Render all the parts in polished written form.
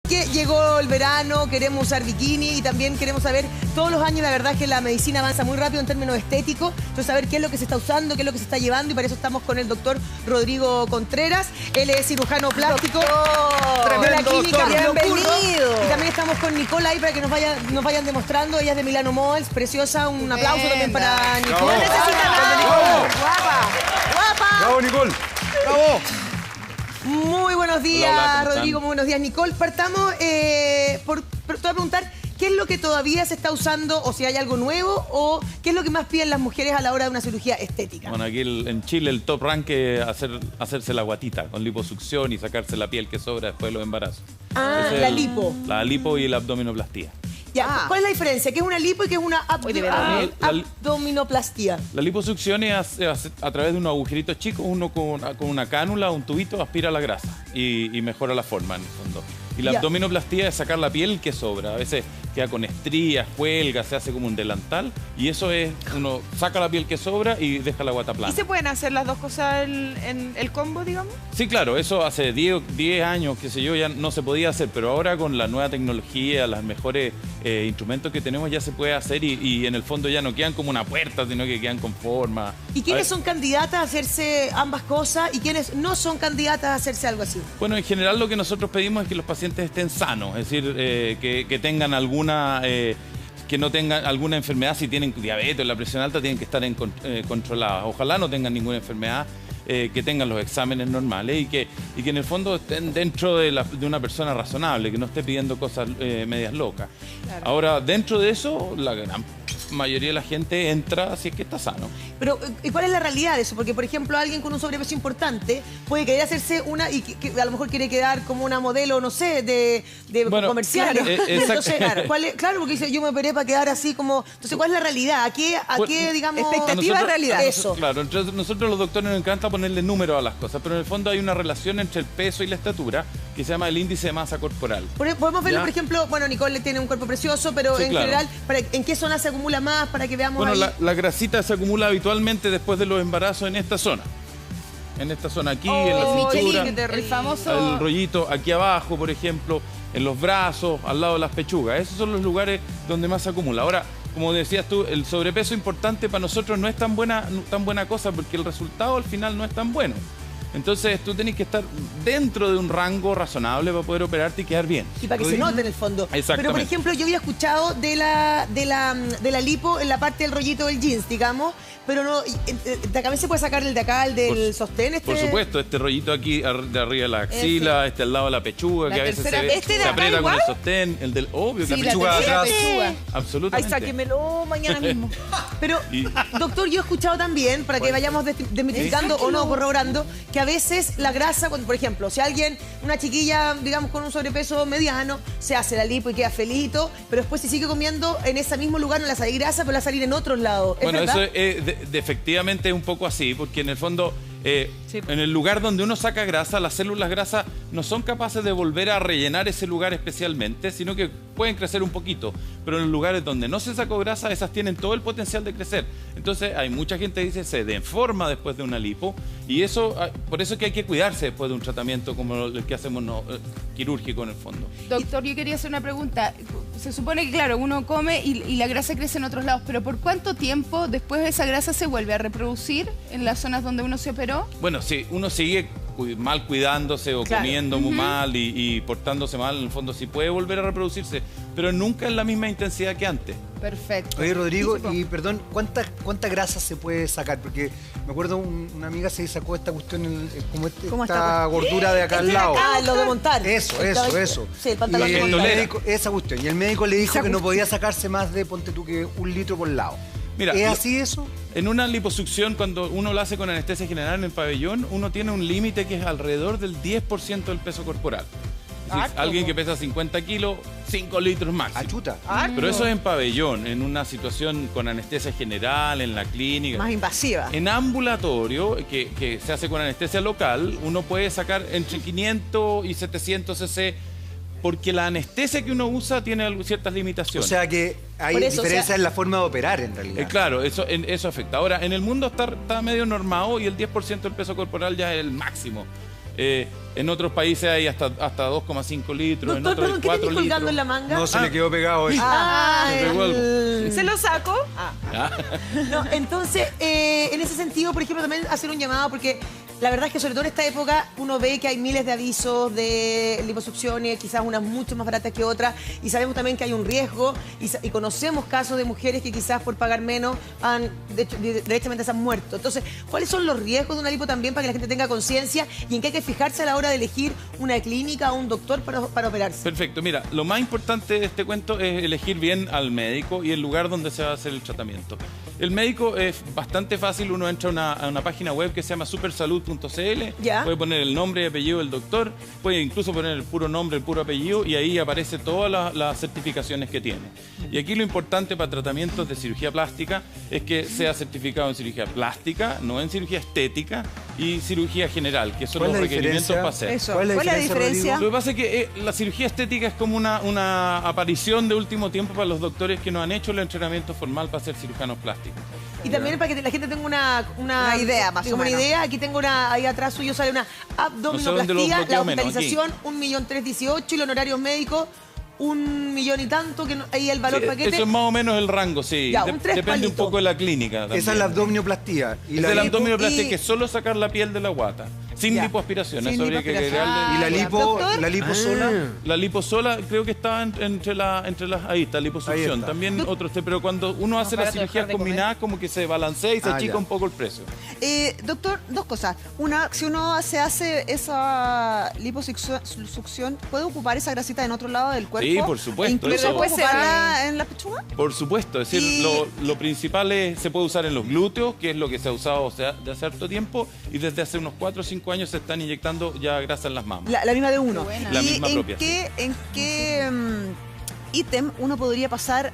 Que llegó el verano, queremos usar bikini y también queremos saber, todos los años la verdad es que la medicina avanza muy rápido en términos estéticos, entonces saber qué es lo que se está usando, qué es lo que se está llevando y para eso estamos con el doctor Rodrigo Contreras. Él es cirujano plástico de la clínica Bienvenido. Y también estamos con Nicole ahí para que nos vayan demostrando. Ella es de Milano Models, preciosa. Un aplauso también para Nicole. ¡Bravo! ¡Bravo! ¡Guapa! ¡Guapa! ¡Bravo, Nicole! ¡Bravo! Muy buenos días, Hola, Rodrigo. Muy buenos días, Nicole. Partamos te voy a preguntar qué es lo que todavía se está usando o si hay algo nuevo o qué es lo que más piden las mujeres a la hora de una cirugía estética. Bueno, aquí en Chile el top rank es hacerse la guatita con liposucción y sacarse la piel que sobra después de los embarazos. Ah, Es la lipo. La lipo y la abdominoplastía. Ya, ¿cuál es la diferencia? ¿Qué es una lipo y qué es una abdominoplastía? La liposucción es a través de unos agujeritos chicos, uno con una cánula, un tubito, aspira la grasa y mejora la forma en el fondo. Y la abdominoplastía es sacar la piel que sobra. A veces queda con estrías, cuelga, se hace como un delantal. Y eso es, uno saca la piel que sobra y deja la guata plana. ¿Y se pueden hacer las dos cosas en el combo, digamos? Sí, claro, eso hace 10 años, qué sé yo, ya no se podía hacer. Pero ahora con la nueva tecnología, los mejores instrumentos que tenemos ya se puede hacer y en el fondo ya no quedan como una puerta, sino que quedan con forma. ¿Y quiénes son candidatas a hacerse ambas cosas y quiénes no son candidatas a hacerse algo así? Bueno, en general lo que nosotros pedimos es que los pacientes estén sanos, es decir, que tengan alguna... que no tengan alguna enfermedad, si tienen diabetes o la presión alta, tienen que estar controladas. Ojalá no tengan ninguna enfermedad, que tengan los exámenes normales y que en el fondo estén dentro de una persona razonable, que no esté pidiendo cosas medias locas. Claro. Ahora, dentro de eso, la gran mayoría de la gente entra si es que está sano. Pero, ¿y cuál es la realidad de eso? Porque, por ejemplo, alguien con un sobrepeso importante puede querer hacerse una y que a lo mejor quiere quedar como una modelo, no sé, de comercial. Claro, entonces, claro, porque dice, yo me operé para quedar así como... Entonces, ¿cuál es la realidad? ¿A qué digamos... Expectativa realidad. Eso. Claro, entonces nosotros los doctores nos encanta ponerle número a las cosas, pero en el fondo hay una relación entre el peso y la estatura que se llama el índice de masa corporal. Podemos verlo, por ejemplo, bueno, Nicole tiene un cuerpo precioso, pero sí, en general, ¿en qué zona se acumula más para que veamos bueno, ahí? la grasita se acumula habitualmente después de los embarazos en esta zona. En esta zona aquí, en la cintura, el famoso... el rollito aquí abajo, por ejemplo, en los brazos, al lado de las pechugas. Esos son los lugares donde más se acumula. Ahora, como decías tú, el sobrepeso importante para nosotros no es tan buena cosa porque el resultado al final no es tan bueno. Entonces tú tenés que estar dentro de un rango razonable para poder operarte y quedar bien. Y para que se note en el fondo. Exactamente. Pero, por ejemplo, yo había escuchado de la lipo en la parte del rollito del jeans, digamos, pero no, también se puede sacar el de acá, el del sostén. Por supuesto, este rollito aquí de arriba de la axila, al lado de la pechuga, que a veces se aprieta con el sostén, el del obvio, sí, la pechuga atrás. Ay, Absolutamente. sáquemelo mañana mismo. Pero, doctor, yo he escuchado también, para que vayamos desmitificando o no corroborando, que a veces la grasa, por ejemplo, si alguien, una chiquilla, digamos, con un sobrepeso mediano, se hace la lipo y queda felito, pero después si sigue comiendo en ese mismo lugar no le va a salir grasa, pero le va a salir en otros lados. Bueno, ¿verdad? eso es efectivamente un poco así, porque en el fondo, en el lugar donde uno saca grasa, las células grasas no son capaces de volver a rellenar ese lugar especialmente, sino que pueden crecer un poquito. Pero en los lugares donde no se sacó grasa, esas tienen todo el potencial de crecer. Entonces, hay mucha gente que dice se deforma después de una lipo, y eso, por eso es que hay que cuidarse después de un tratamiento como el que hacemos quirúrgico en el fondo. Doctor, yo quería hacer una pregunta. Se supone que, claro, uno come y la grasa crece en otros lados, pero ¿por cuánto tiempo después esa grasa se vuelve a reproducir en las zonas donde uno se operó? Bueno, si uno sigue mal cuidándose o comiendo muy mal y portándose mal, en el fondo sí puede volver a reproducirse, pero nunca en la misma intensidad que antes. Perfecto. Oye, Rodrigo, y perdón, ¿cuánta grasa se puede sacar? Porque me acuerdo una amiga se sacó esta cuestión, esta gordura de acá al lado. Ah, lo de montar. Eso. Sí, el pantalón Y de el montar. médico, esa cuestión. Y el médico le dijo que no podía sacarse más de, ponte tú, que 1 litro por lado. Mira, ¿Es así eso? En una liposucción, cuando uno lo hace con anestesia general en el pabellón, uno tiene un límite que es alrededor del 10% del peso corporal. Es decir, alguien que pesa 50 kilos, 5 litros máximo. Achuta. Pero eso es en pabellón, en una situación con anestesia general, en la clínica. Más invasiva. En ambulatorio, que se hace con anestesia local, uno puede sacar entre 500 y 700 cc, porque la anestesia que uno usa tiene ciertas limitaciones. O sea que hay diferencia en la forma de operar, en realidad. Claro, eso afecta. Ahora, en el mundo está medio normado y el 10% del peso corporal ya es el máximo. En otros países hay hasta 2,5 litros, en Doctor, otros perdón, ¿qué 4 tenés colgando litros. en la manga? No, se le quedó pegado eso. ¿Se lo saco? No, entonces, en ese sentido, por ejemplo, también hacer un llamado, porque la verdad es que sobre todo en esta época uno ve que hay miles de avisos de liposucciones, quizás unas mucho más baratas que otras, y sabemos también que hay un riesgo, y conocemos casos de mujeres que quizás por pagar menos directamente se han muerto. Entonces, ¿cuáles son los riesgos de una lipo también para que la gente tenga conciencia y en qué hay que fijarse a la hora de elegir una clínica o un doctor para operarse? Perfecto, mira, lo más importante de este cuento es elegir bien al médico y el lugar donde se va a hacer el tratamiento. El médico es bastante fácil, uno entra a una página web que se llama supersalud.cl, ¿Ya? puede poner el nombre y apellido del doctor, puede incluso poner el puro nombre, el puro apellido, y ahí aparece todas las certificaciones que tiene. Y aquí lo importante para tratamientos de cirugía plástica es que sea certificado en cirugía plástica, no en cirugía estética y cirugía general, que son los requerimientos para hacer. Eso. ¿Cuál es la diferencia? Lo que pasa es que la cirugía estética es como una aparición de último tiempo para los doctores que no han hecho el entrenamiento formal para ser cirujanos plásticos. Y también para que la gente tenga Una idea, más o una menos. idea, aquí tengo ahí atrás suyo sale una No sé dónde lo abdominoplastía, la bloqueo menos, hospitalización 1.318.000 y los honorarios médicos 1.000.000 y tanto, que ahí el valor Sí, paquete. eso es más o menos el rango, sí. Ya, un tres Depende un palitos. poco de la clínica también. Esa es la abdominoplastía. Y Es la el lipo- abdominoplastia, y- que es solo sacar la piel de la guata. Sin Ya. lipoaspiración, Sin eso habría que lipoaspiración. agregarle. y la ya. lipo, Doctor. la lipo sola. La liposola creo que está entre las... Ahí está, Ahí liposucción. está. También otros, pero cuando uno hace las para cirugías dejar de comer. combinadas, como que se balancea y se achica ya. un poco el precio. Doctor, dos cosas. Una, si uno se hace esa liposucción, ¿puede ocupar esa grasita en otro lado del cuerpo? Sí, por supuesto, E incluso eso- ¿puede Después se ocuparla en la pechuga? Por supuesto, es decir, Y- lo principal es, se puede usar en los glúteos, que es lo que se ha usado de hace harto tiempo, y desde hace unos 4 o 5 años se están inyectando ya grasa en las mamas. La misma de uno. Qué buena. La ¿Y misma en propia, qué ítem uno podría pasar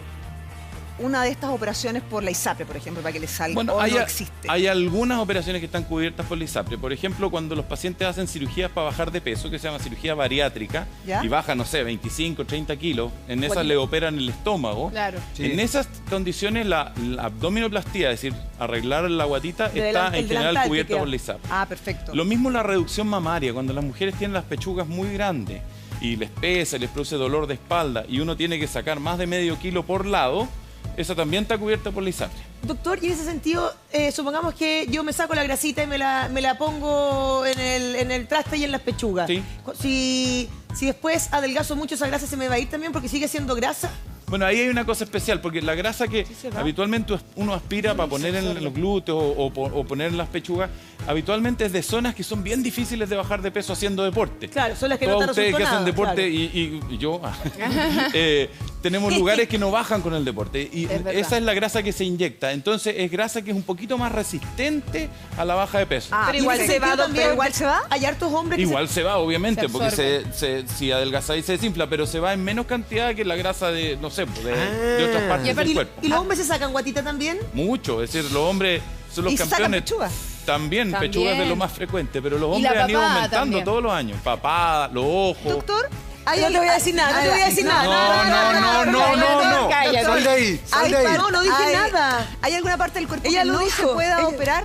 una de estas operaciones por la ISAPRE, por ejemplo, para que le salga? Bueno, ¿O hay, no existe? hay algunas operaciones que están cubiertas por la ISAPRE. Por ejemplo, cuando los pacientes hacen cirugías para bajar de peso, que se llama cirugía bariátrica, ¿Ya? y bajan, no sé, 25, 30 kilos, en esas le operan el estómago. Claro. Sí. En esas condiciones, la abdominoplastía, es decir, arreglar la guatita, El está delantal en general que cubierta queda. por la ISAPRE. Ah, perfecto. Lo mismo la reducción mamaria, cuando las mujeres tienen las pechugas muy grandes y les pesa, les produce dolor de espalda y uno tiene que sacar más de medio kilo por lado, esa también está cubierta por la ISAPRE. Doctor, y en ese sentido, supongamos que yo me saco la grasita y me la pongo en el traste y en las pechugas. Sí. Si después adelgazo mucho, esa grasa se me va a ir también porque sigue siendo grasa. Bueno, ahí hay una cosa especial, porque la grasa que se va. habitualmente uno aspira para poner en los glúteos o poner en las pechugas, habitualmente es de zonas que son bien difíciles de bajar de peso haciendo deporte. Claro, son las que no Todos te ustedes resultó que hacen nada, deporte claro. y yo, tenemos lugares que no bajan con el deporte. Y Es verdad. esa es la grasa que se inyecta. Entonces es grasa que es un poquito más resistente a la baja de peso. Ah, Pero Y en igual ese se va, sentido doctor. también, ¿Igual se va? Hay hartos hombres que Igual se va, obviamente, Se porque absorbe. si adelgazáis se desinfla, pero se va en menos cantidad que la grasa de, no sé, de otras partes Y del ¿Y cuerpo. los hombres se sacan guatita también? Mucho, es decir, los hombres son los ¿Y se sacan campeones. pechugas? También, También. pechugas es de lo más frecuente, pero los Y la hombres han ido papada aumentando también. todos los años. Papada, los ojos. Doctor, No te voy a decir nada, no te voy a decir nada. No. Cállate. Sal de ahí, sal de ahí. No, no dije nada. ¿Hay alguna parte del cuerpo Ella que lo no dijo. se pueda Ella- operar?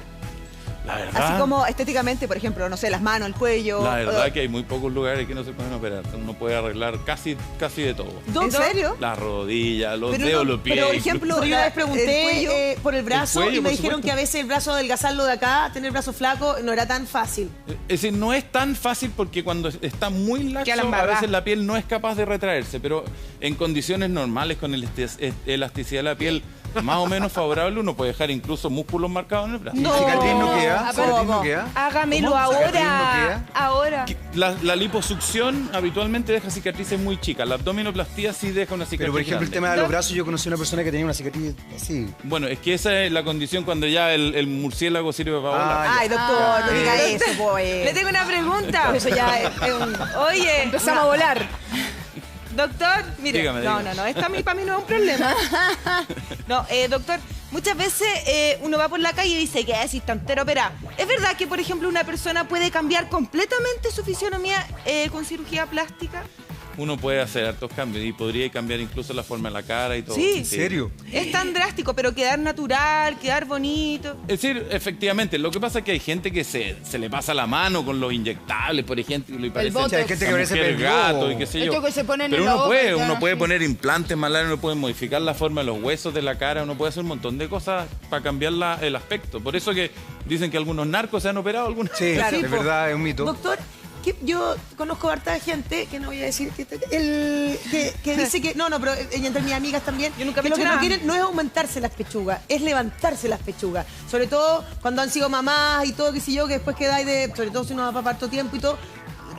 La verdad, Así como estéticamente, por ejemplo, no sé, las manos, el cuello. la verdad que hay muy pocos lugares que no se pueden operar. Uno puede arreglar casi de todo. ¿En serio? Las rodillas, los Pero dedos, no, los pies. pero, por ejemplo, Pero yo una vez pregunté el cuello. por el brazo El cuello, y me por dijeron supuesto. que a veces el brazo adelgazarlo de acá, tener el brazo flaco, no era tan fácil. Es decir, no es tan fácil porque cuando está muy laxo, Queda la a embarrada. veces la piel no es capaz de retraerse, pero en condiciones normales, con elasticidad de la piel más o menos favorable, uno puede dejar incluso músculos marcados en el brazo. ¿Y cicatriz no queda? Ah, ¿Cicatriz ¿cómo? no queda? Hágamelo ¿Cómo? ¿Cicatriz no ahora. queda? Ahora. La liposucción habitualmente deja cicatrices muy chicas. La abdominoplastía sí deja una cicatriz Pero por ejemplo, el grande. tema de los brazos, yo conocí a una persona que tenía una cicatriz así. Bueno, es que esa es la condición cuando ya el murciélago sirve para volar. Ah, Ay, doctor, no diga Eh. eso, pues. Le tengo una pregunta. Eso ya es un... Oye, Empezamos a volar. doctor, mire. Dígame, no, dígame. no, esta para mí no es un problema. No, doctor, muchas veces uno va por la calle y dice que es instantero operar. ¿Es verdad que, por ejemplo, una persona puede cambiar completamente su fisionomía con cirugía plástica? uno puede hacer hartos cambios y podría cambiar incluso la forma de la cara y todo. Sí. ¿En serio? Es tan drástico, pero quedar natural, quedar bonito. Es decir, efectivamente, lo que pasa es que hay gente que se le pasa la mano con los inyectables, por ejemplo, y parece botox. Hay gente que parece gato y qué sé yo. Esto que se ponen Pero en la uno boca, puede, ya, uno puede sí. poner implantes malares, uno puede modificar la forma de los huesos de la cara, uno puede hacer un montón de cosas para cambiar el aspecto. Por eso que dicen que algunos narcos se han operado, algunos. Sí, Claro. es verdad, es un mito. Doctor, yo conozco harta gente, que no voy a decir que dice que, pero entre mis amigas también, Yo nunca que me lo he que hecho no nada. quieren no es aumentarse las pechugas, es levantarse las pechugas. Sobre todo cuando han sido mamás y todo, qué sé yo, que después quedáis sobre todo si uno va para harto tiempo y todo,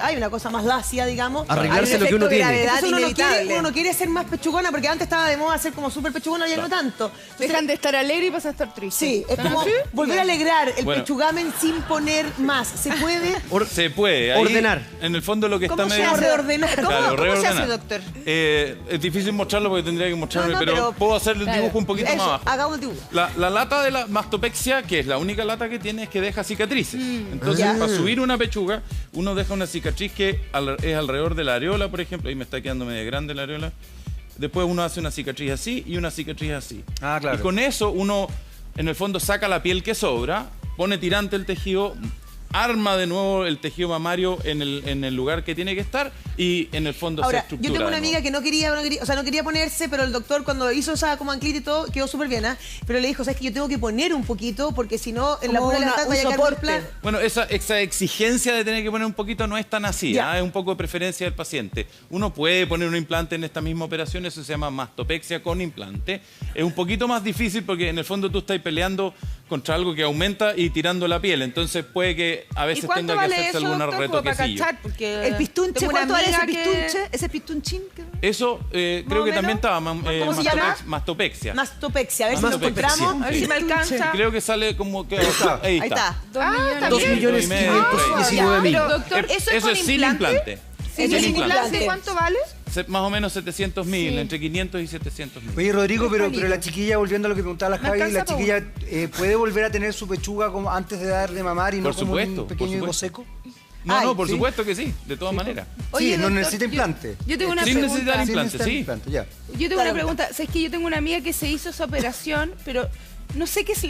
hay una cosa más lacia, digamos. Arreglarse Hay un lo que uno efecto de tiene. gravedad Entonces uno no quiere ser más pechugona, porque antes estaba de moda ser como súper pechugona, ya no tanto. Entonces, Dejan de estar alegre y pasan a estar tristes. sí, es como volver a alegrar el Bueno. pechugamen sin poner más. ¿Se puede? Se puede. Ahí, Ordenar. En el fondo lo que ¿Cómo está se medio... hace? Reordenar. ¿Cómo, Claro, cómo se reordenar. hace, doctor? Es difícil mostrarlo porque tendría que mostrarlo, No, pero puedo hacer el Claro. dibujo un poquito más Eso, abajo. hagamos el dibujo. La lata de la mastopexia, que es la única lata que tiene, es que deja cicatrices. Entonces, Ya. para subir una pechuga, uno deja una cicatriz que es alrededor de la areola, por ejemplo. Ahí me está quedando medio grande la areola. Después uno hace una cicatriz así y una cicatriz así. Ah, claro. Y con eso uno, en el fondo, saca la piel que sobra, pone tirante el tejido, arma de nuevo el tejido mamario en el lugar que tiene que estar y en el fondo se Ahora, estructura. yo tengo una de nuevo. amiga que no quería ponerse, pero el doctor cuando hizo esa como anclita y todo, quedó súper bien, ¿ah? Pero le dijo, ¿sabes que yo tengo que poner un poquito? Porque si no, en la Como pura un levantada vaya a quedar muy soporte. plano. Bueno, esa exigencia de tener que poner un poquito no es tan así, Ya. es un poco de preferencia del paciente. Uno puede poner un implante en esta misma operación, eso se llama mastopexia con implante. Es un poquito más difícil porque en el fondo tú estás peleando contra algo que aumenta y tirando la piel, entonces puede que a ¿Y veces cuánto tenga que vale hacerse eso, algún doctor, como para retoquecillo. cachar? Porque El pistunche, tengo una ¿cuánto vale ese amiga que- pistunche? ¿Ese pistunchín? Eso creo o que también menos. estaba ¿Cómo se llama? mastopexia. Mastopexia, a ver si lo Mastopexia. encontramos. A ver si me alcanza. Creo que sale como que... Ahí Ahí está. 2.519.000. Pero, Doctor, ¿eso Eso con es sin implante? implante. Eso es sin implante. ¿Cuánto vale? Más o menos 700.000, entre 500 y 700.000. Oye, Rodrigo, pero la chiquilla, volviendo a lo que preguntaba la Me Javi, la alcanza chiquilla puede volver a tener su pechuga como antes de dar de mamar y Por no como supuesto, un por pequeño higo supuesto. seco. No, por ¿sí? supuesto que sí, de todas maneras. Oye, Sí, no doctor, necesita implante. Yo tengo una Sin pregunta. necesitar Sí, implante, necesita sí. implante, ya. Yo tengo una pregunta. ¿Sabes que yo tengo una amiga que se hizo esa operación, pero no sé qué se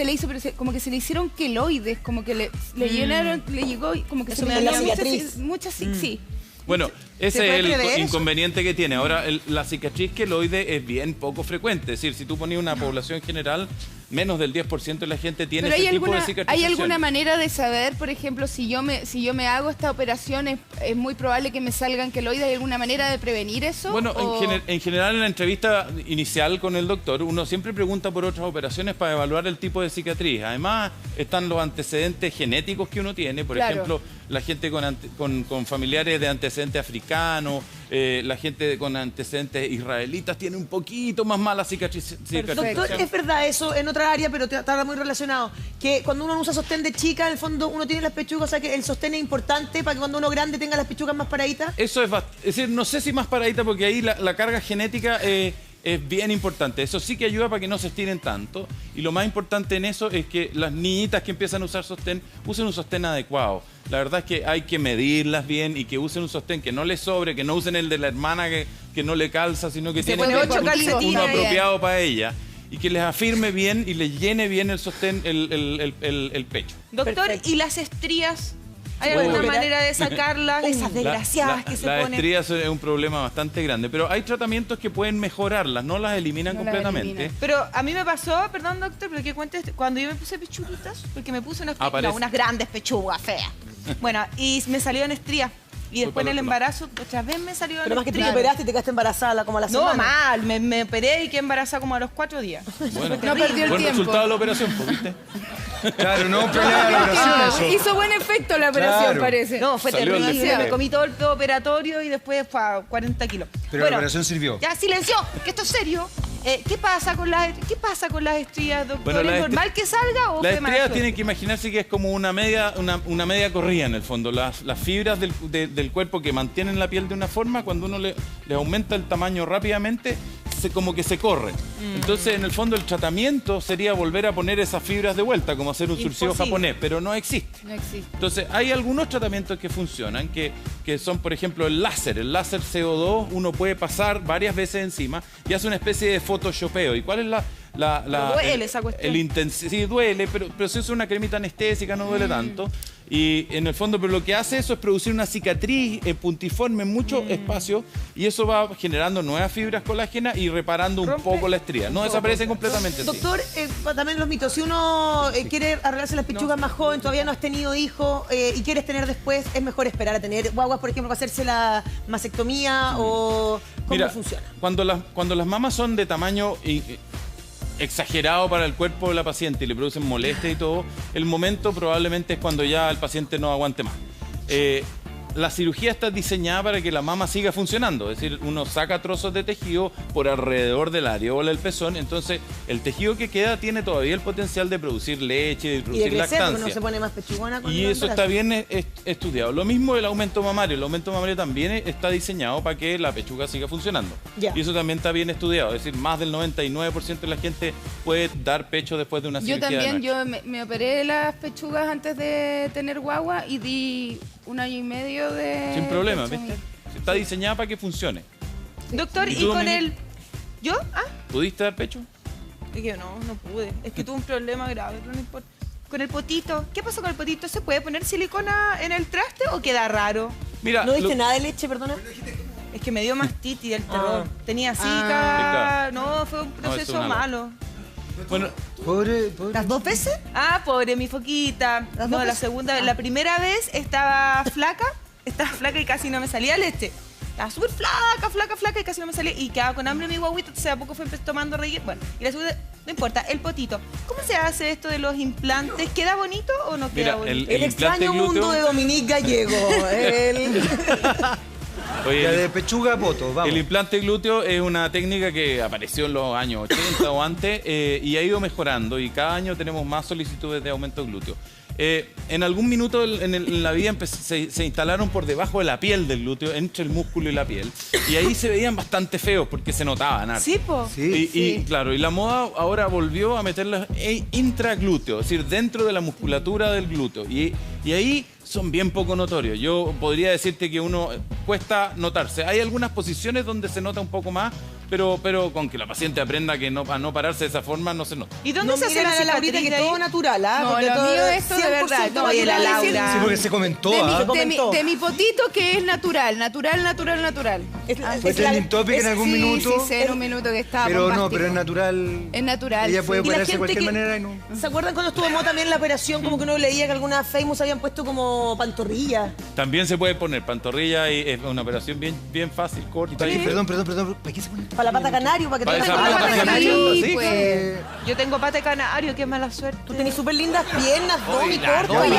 le hizo, pero como que se le hicieron queloides, como que le llenaron, le llegó y como que Eso se me le da dio la cicatriz. muchas sí. Bueno, ese puede es el prever eso? inconveniente que tiene. Ahora, la cicatriz queloide es bien poco frecuente. Es decir, si tú ponías una población general, menos del 10% de la gente tiene Pero ese tipo de cicatrización. ¿hay alguna manera de saber, por ejemplo, si yo me hago esta operación, es muy probable que me salgan queloides? ¿Hay alguna manera de prevenir eso? Bueno, ¿O- en general en la entrevista inicial con el doctor, uno siempre pregunta por otras operaciones para evaluar el tipo de cicatriz. Además, están los antecedentes genéticos que uno tiene. Por Claro. ejemplo, la gente con familiares de antecedentes africanos, la gente con antecedentes israelitas tiene un poquito más mala cicatrización. Doctor, es verdad eso en otra área, pero está muy relacionado. Que cuando uno usa sostén de chica, en el fondo uno tiene las pechugas, o sea que el sostén es importante para que cuando uno grande tenga las pechugas más paraditas. Eso es decir, no sé si más paradita porque ahí la carga genética es bien importante. Eso sí que ayuda para que no se estiren tanto. Y lo más importante en eso es que las niñitas que empiezan a usar sostén, usen un sostén adecuado. La verdad es que hay que medirlas bien y que usen un sostén que no les sobre, que no usen el de la hermana que no le calza, sino que tiene pone que 8 uno calcetines ahí. apropiado para ella. Y que les afirme bien y les llene bien el sostén, el pecho. Doctor, Perfecto. ¿y las estrías? ¿Hay puede alguna operar? manera de sacarlas? Esas desgraciadas que se Las ponen. estrías es un problema bastante grande, pero hay tratamientos que pueden mejorarlas, no las eliminan No las completamente. eliminan. Pero a mí me pasó, perdón doctor, pero que cuente, cuando yo me puse pechuguitas, porque me puse Aparece. unas grandes pechugas feas. Bueno, y me salieron estrías. Y después en el para el otro embarazo, otra vez me salieron Pero más que te estrías. operaste y te quedaste embarazada como a la No, semana. mal, me operé y quedé embarazada como a los 4 días. Bueno, No perdió el buen tiempo. resultado de la operación, pues, ¿viste? Claro, no un problema de la operación eso. Hizo buen efecto la operación, Claro. parece. No, fue Salió el terrible. desfile. Me comí todo el operatorio y después fue a 40 kilos. Pero la operación sirvió. Ya, silencio, que esto es serio. ¿Qué pasa con las estrías, doctor? Bueno, ¿Es las normal que salga o Las fue mala estrías suerte? tienen que imaginarse que es como una media corrida en el fondo. Las fibras del cuerpo que mantienen la piel de una forma, cuando uno le aumenta el tamaño rápidamente, como que se corren. Entonces, en el fondo, el tratamiento sería volver a poner esas fibras de vuelta, como hacer un surcido japonés, pero no existe. No existe. Entonces, hay algunos tratamientos que funcionan, que son, por ejemplo, el láser. El láser CO2, uno puede pasar varias veces encima y hace una especie de photoshopeo. ¿Y cuál es duele esa cuestión. Sí, duele, pero si usa una cremita anestésica no duele tanto. Y en el fondo, pero lo que hace eso es producir una cicatriz puntiforme en mucho espacio y eso va generando nuevas fibras colágenas y reparando un poco la estría. No desaparece completamente. Doctor, también los mitos. Si uno quiere arreglarse las pechugas más joven, todavía no has tenido hijos y quieres tener después, es mejor esperar a tener guaguas, por ejemplo, para hacerse la mastectomía o ¿cómo funciona? Cuando las mamas son de tamaño exagerado para el cuerpo de la paciente y le producen molestia y todo, el momento probablemente es cuando ya el paciente no aguante más. La cirugía está diseñada para que la mama siga funcionando, es decir, uno saca trozos de tejido por alrededor de la areola del pezón, entonces el tejido que queda tiene todavía el potencial de producir leche, de producir lactancia. No se pone más pechugona con y eso está bien estudiado. Lo mismo el aumento mamario. El aumento mamario también está diseñado para que la pechuga siga funcionando. Y eso también está bien estudiado. Es decir, más del 99% de la gente puede dar pecho después de una cirugía. Yo me operé las pechugas antes de tener guagua y di 1 año y medio de... Sin problema, ¿viste? Está diseñada para que funcione. Doctor, ¿y con el...? ¿Yo? ¿Pudiste dar pecho? Es que no pude. Es que tuve un problema grave, pero no importa. Con el potito. ¿Qué pasó con el potito? ¿Se puede poner silicona en el traste o queda raro? Mira, ¿No diste nada de leche, perdona? Es que me dio mastitis del terror. Tenía zika. Claro. No, fue un proceso malo. Bueno, Pobre. ¿Las 2 veces? Pobre mi foquita. No, la segunda, la primera vez estaba flaca y casi no me salía leche. Estaba súper flaca y casi no me salía. Y quedaba con hambre mi guaguito, entonces a poco fue tomando relleno. Bueno, y la segunda, no importa, el potito. ¿Cómo se hace esto de los implantes? ¿Queda bonito o no queda bonito? El extraño mundo de Dominique Gallego. Oye, La de pechuga a poto, vamos. El implante glúteo es una técnica que apareció en los años 80 o antes y ha ido mejorando y cada año tenemos más solicitudes de aumento glúteo. En algún minuto en la vida se instalaron por debajo de la piel del glúteo, entre el músculo y la piel, y ahí se veían bastante feos porque se notaban. Sí, po. Y claro, y la moda ahora volvió a meterlas intraglúteo, es decir, dentro de la musculatura del glúteo, y ahí son bien poco notorios. Yo podría decirte que uno cuesta notarse. Hay algunas posiciones donde se nota un poco más, pero con que la paciente aprenda que a no pararse de esa forma no se nota. ¿Y dónde se hace la Laurita, que todo natural, No, porque lo todo mío esto de verdad. No, Oye, la quiero decir Laura. Sí, porque se comentó, de mi potito que es natural. Fue trending topic en algún minuto. Sí, en un minuto que estaba Pero bombástico. pero es natural. Es natural. Ella puede Y la ponerse de gente cualquier que- manera y no. ¿Se acuerdan cuando estuvo de moda también la operación? Como que uno leía que algunas famous habían puesto como pantorrilla. También se puede poner pantorrilla y es una operación bien fácil, corta. Oye, y- perdón. ¿Para qué se pone? Para la pata canario, para que Para te esa la pata pata canario. canario. Sí, pues. Yo tengo pata de canario, qué mala suerte. Tú tenés súper lindas piernas, Domi, corto. Oye,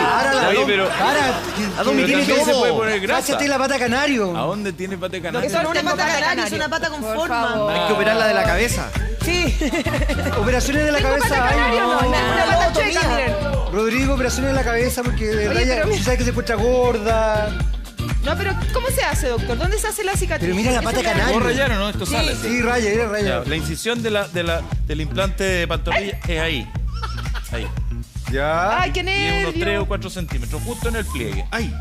pero A Domi tiene también se todo. puede poner grasa. Cáchate la pata canario. ¿A dónde tiene pata de canario? Eso no es una Tengo pata pata canario, canario. es una pata con Por forma. favor. Hay que operarla de la cabeza. Sí. Operaciones de la cabeza. Ay, Canario no, no. una pata chueca, miren. Rodrigo, operaciones de la cabeza porque de verdad ya tú sabes que se encuentra gorda. No, pero ¿cómo se hace, doctor? ¿Dónde se hace la cicatriz? Pero mira la Porque pata eso me da- canario. ¿Vos rayaron, no? Esto sale. Sí, raya. Ya, la incisión del implante de pantorrilla es ahí. Ahí. Ya. Ay, qué Y es unos 3 o nervio. 4 centímetros, justo en el pliegue. Ahí.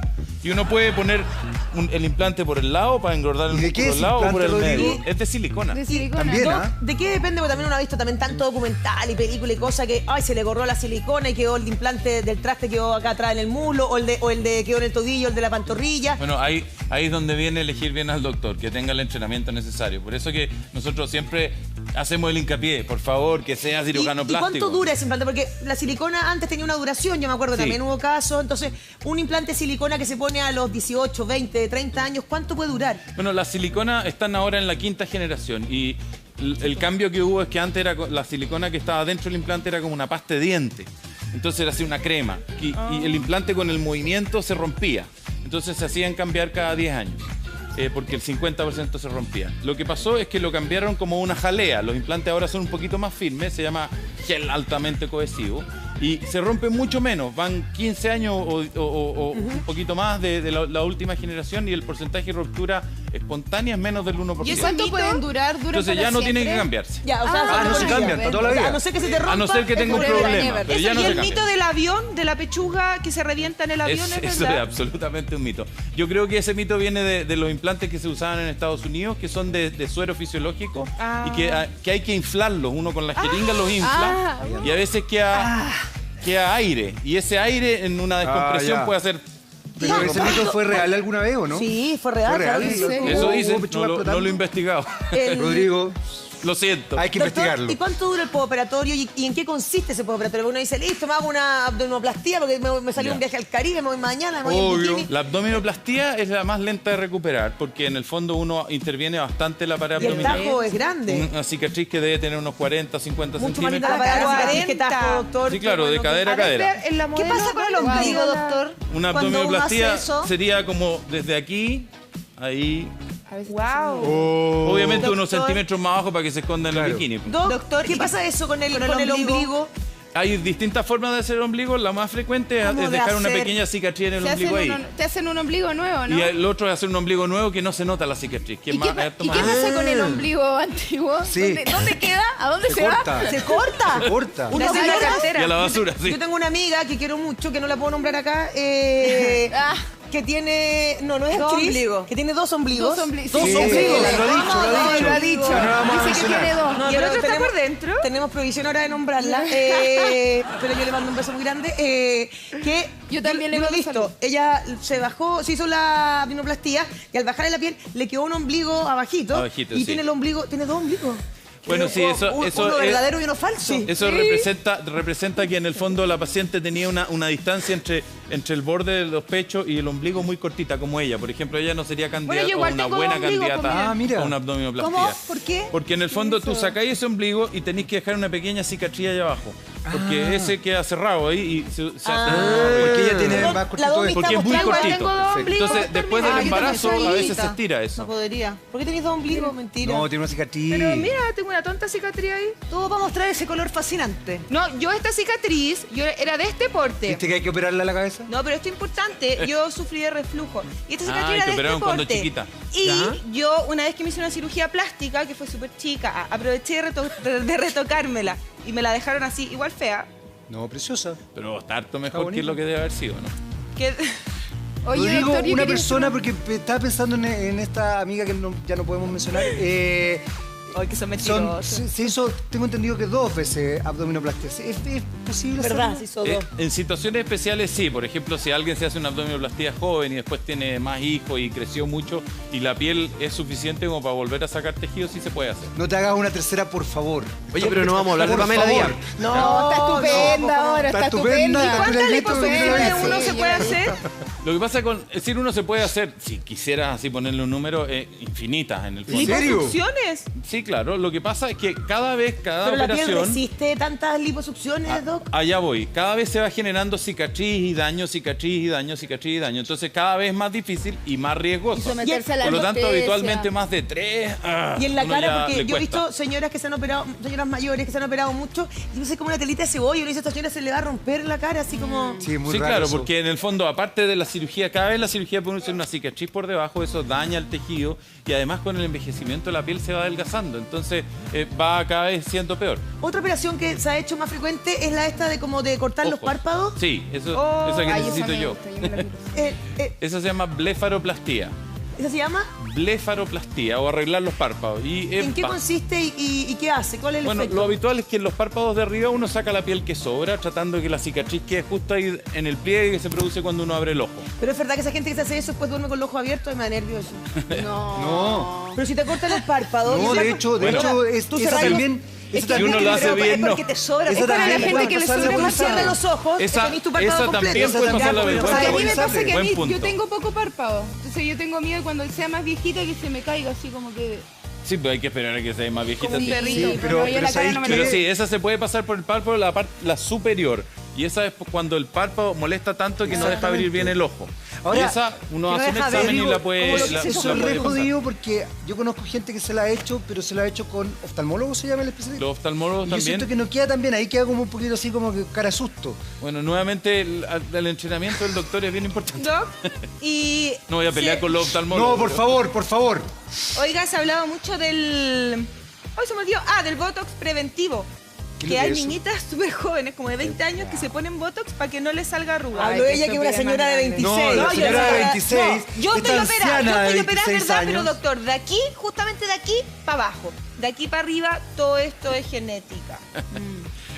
Y uno puede poner el implante por el lado para engordar el ¿Y de qué músculo es al lado o por el implante, medio. Rodrigo? Es de silicona. De silicona. También, ¿No? ¿ah? ¿De qué depende? Porque también uno ha visto también tanto documental y película y cosas que, ay, se le corrió la silicona y quedó el implante del traste, quedó acá atrás en el muslo, o el de quedó en el tobillo, el de la pantorrilla. Bueno, ahí es donde viene elegir bien al doctor, que tenga el entrenamiento necesario. Por eso que nosotros siempre hacemos el hincapié, por favor, que sea cirujano ¿Y plástico. cuánto dura ese implante? Porque la silicona antes tenía una duración, yo me acuerdo, Sí. también hubo casos. Entonces, un implante de silicona que se pone a los 18, 20, 30 años, ¿cuánto puede durar? Bueno, las siliconas están ahora en la 5ª generación y el cambio que hubo es que antes la silicona que estaba dentro del implante era como una pasta de diente. Entonces era así una crema y el implante con el movimiento se rompía. Entonces se hacían cambiar cada 10 años. Porque el 50% se rompía. Lo que pasó es que lo cambiaron como una jalea. Los implantes ahora son un poquito más firmes, se llama gel altamente cohesivo. Y se rompe mucho menos, van 15 años o un poquito más de la última generación y el porcentaje de ruptura espontánea es menos del 1%. ¿Y cuánto pueden durar? Entonces ya no tiene que cambiarse. Ya, o sea, no se cambian, toda la vida. A no ser que se te rompa. A no ser que tenga un problema, pero ya no y se el cambia. mito del avión, de la pechuga que se revienta en el avión, ¿es Eso es verdad? absolutamente un mito. Yo creo que ese mito viene de los implantes que se usaban en Estados Unidos, que son de suero fisiológico y que hay que inflarlos. Uno con la jeringa los infla y a veces queda aire. Y ese aire en una descompresión ya. puede hacer... ¿Pero ese mito fue real alguna vez o no? Sí, fue real. ¿Fue real? claro que sí. Eso dicen, ¿Hubo pechuga no lo he explotando? investigado. Rodrigo, Lo siento. hay que Doctor, investigarlo. ¿y cuánto dura el postoperatorio y en qué consiste ese postoperatorio? Uno dice, listo, me hago una abdominoplastía porque me salió Ya. un viaje al Caribe, me voy mañana, me voy en Obvio. bikini. La abdominoplastía es la más lenta de recuperar porque en el fondo uno interviene bastante en la pared Y el abdominal. tajo es grande. Una cicatriz que debe tener unos 40, 50 Mucho más linda centímetros. la pared, Ah, cicatriz que 40. tajo, doctor. Sí, claro, Qué de bueno cadera a A ver, cadera. en la ¿Qué modelo, pasa con el ¿cuál? ombligo, doctor? Una Cuando uno abdominoplastía hace eso, sería como desde aquí, ahí. Wow. Obviamente unos Doctor. centímetros más abajo para que se esconda en el Claro. bikini. Doctor, ¿qué pasa eso con el ombligo? Hay distintas formas de hacer el ombligo. La más frecuente ¿Cómo es de dejar una hacer? pequeña cicatriz en el ombligo ahí. Te hacen un ombligo nuevo, ¿no? Y el otro es hacer un ombligo nuevo que no se nota la cicatriz. Que es ¿Y qué, más, harto ¿y qué más- pasa con el ombligo antiguo? Sí. ¿Dónde queda? ¿A dónde se, va? corta. ¿Se corta? Se corta. Una Le hacen la señora- cartera. Y a la basura, sí. Yo tengo una amiga que quiero mucho, que no la puedo nombrar acá, Ah. que tiene, no es Dos actriz, ombligos. que tiene dos ombligos. Dos ombligos. Dos Sí, ombligos. lo ha dicho. Lo ha dicho. Pero no vamos a Dice que mencionar. tiene dos. No, ¿Y el pero otro está por dentro? Tenemos prohibición ahora de nombrarla, pero yo le mando un beso muy grande. Que Yo también le lo he mando visto. saludos. Ella se bajó, se hizo la abdominoplastía y al bajarle la piel le quedó un ombligo abajito. Abajito, y sí. tiene el ombligo, tiene dos ombligos. Bueno, sí, eso uno es- verdadero y uno falso. Eso representa que en el fondo la paciente tenía una distancia entre el borde de los pechos y el ombligo muy cortita, como ella. Por ejemplo, ella no sería candidata yo igual o una tengo buena ombligo, pues, candidata mira. a una abdominoplastía. ¿Cómo? ¿Por qué? Porque en el fondo tú sacáis ese ombligo y tenéis que dejar una pequeña cicatriz allá abajo. Porque ese queda cerrado ahí y se hace... Porque ella tiene No, más la cortito domi esto. Porque es muy Igual cortito. tengo dos ombligos, Entonces, doctor, después mira. del Ah, yo también embarazo, soy a veces se hijita. estira eso. No podría. ¿Por qué tenés dos ombligos? Mentira. No, tiene una cicatriz. Pero mira, tengo una tonta cicatriz ahí. Todo va a mostrar ese color fascinante. No, yo esta cicatriz, yo era de este porte. ¿Viste que hay que operarle a la cabeza? No, pero esto es importante. Yo sufrí de reflujo. Y esta cicatriz Ah, era te de este operaron cuando porte. chiquita. Y Ya. yo, una vez que me hice una cirugía plástica, que fue súper chica, aproveché de retocármela. Y me la dejaron así, igual fea. No, preciosa. Pero está harto mejor bonito. que lo que debe haber sido, ¿no? Que, Oye, Lo digo doctor, yo una quería persona porque estaba pensando en esta amiga que ya no podemos mencionar. ay, que son Son, mentirosos. se hizo, tengo entendido que 2 veces abdominoplastia. ¿Es posible ¿Verdad? hacerlo? Sí, hizo dos. En situaciones especiales sí, por ejemplo, si alguien se hace una abdominoplastía joven y después tiene más hijos y creció mucho y la piel es suficiente como para volver a sacar tejido, sí se puede hacer. No te hagas una tercera, por favor. Oye, pero no vamos a hablar de Por Pamela favor. Díaz. No, está estupenda ahora, Está está estupenda. estupenda. ¿Cuántas ¿Cuántas liposucciones liposucciones hizo? uno se puede hacer? Lo que pasa con, es decir, uno se puede hacer, si quisieras así ponerle un número, infinitas en el fondo. ¿En serio? ¿Liposucciones? Sí, claro. Lo que pasa es que cada vez, cada Pero la piel operación... resiste tantas liposucciones, Doc. Allá voy. Cada vez se va generando cicatriz y daño, cicatriz y daño, cicatriz y daño. Entonces cada vez es más difícil y más riesgoso. Y someterse a la Por lo tanto, anestesia. habitualmente más de 3. Y en la uno cara, ya porque le yo he cuesta. visto señoras que se han operado, señoras mayores que se han operado mucho, y no sé, como una telita de cebolla, y uno dice, a esta señora se le va a romper la cara, así como... Sí, muy Sí, raro claro, eso. porque en el fondo, aparte de la cirugía, cada vez la cirugía puede ser una cicatriz por debajo, eso daña el tejido y además con el envejecimiento la piel se va adelgazando, entonces va cada vez siendo peor. Otra operación que se ha hecho más frecuente es la esta de como de cortar los Ojo. párpados. Sí, eso, Oh. esa que Ay, esa necesito me yo. gusta, yo me la quiero hacer. Esa se llama blefaroplastía. ¿Esa se llama? Blefaroplastía o arreglar los párpados. Y es ¿En qué consiste y qué hace? ¿Cuál es el Bueno, efecto? lo habitual es que en los párpados de arriba uno saca la piel que sobra, tratando de que la cicatriz quede justo ahí en el pliegue que se produce cuando uno abre el ojo. Pero es verdad que esa gente que se hace eso después duerme con los ojos abiertos y me da nervioso. No. Pero si te cortan los párpados... No, yo de sé- hecho, Bueno, tú esa cerrás los- también. Es esa que Si uno también- lo hace Pero bien, es no. porque te sobra. Esa Es para la también gente puede que le pasar sobra la Más cierra Gonzalo. los ojos, Esa- tenés tu párpado esa completo. también puede pasar la Ya, vergüenza. A mí me Gonzalo. pasa que a Buen mí, punto. yo tengo poco párpado. Entonces yo tengo miedo cuando sea más viejita que se me caiga así como que... Sí, pero hay que esperar a que sea más viejita. Como un sí. perrito. Sí, pero yo la cara ¿sabéis no me qué? Pero sí, esa se puede pasar por el párpado, la superior. Y esa es cuando el párpado molesta tanto que no deja abrir bien el ojo. Ahora, y esa uno hace un deja ver, examen y digo, la puede... como lo que la- se eso la es puede re pasar. jodido porque yo conozco gente que se la ha hecho, pero se la ha hecho con oftalmólogo, se llama el especialista. Los oftalmólogos Y yo siento también. que no queda tan bien, ahí queda como un poquito así como que cara susto. Bueno, nuevamente el entrenamiento del doctor es bien importante. Doc, y... No voy a pelear con los oftalmólogos. No, por pero- favor, por favor. Oiga, se hablaba mucho del... Hoy se me olvidó. Del Botox preventivo. ¿Qué es Que lo que hay es eso? niñitas súper jóvenes, como de 20 años, que se ponen Botox para que no les salga arruga. Habló qué ella que es una estupidez señora de más 26. No, la yo señora de sé. 26. No, yo esta estoy operada, anciana de ¿verdad? 26 Pero años. doctor, de aquí, justamente de aquí para abajo, de aquí para arriba, todo esto es genética.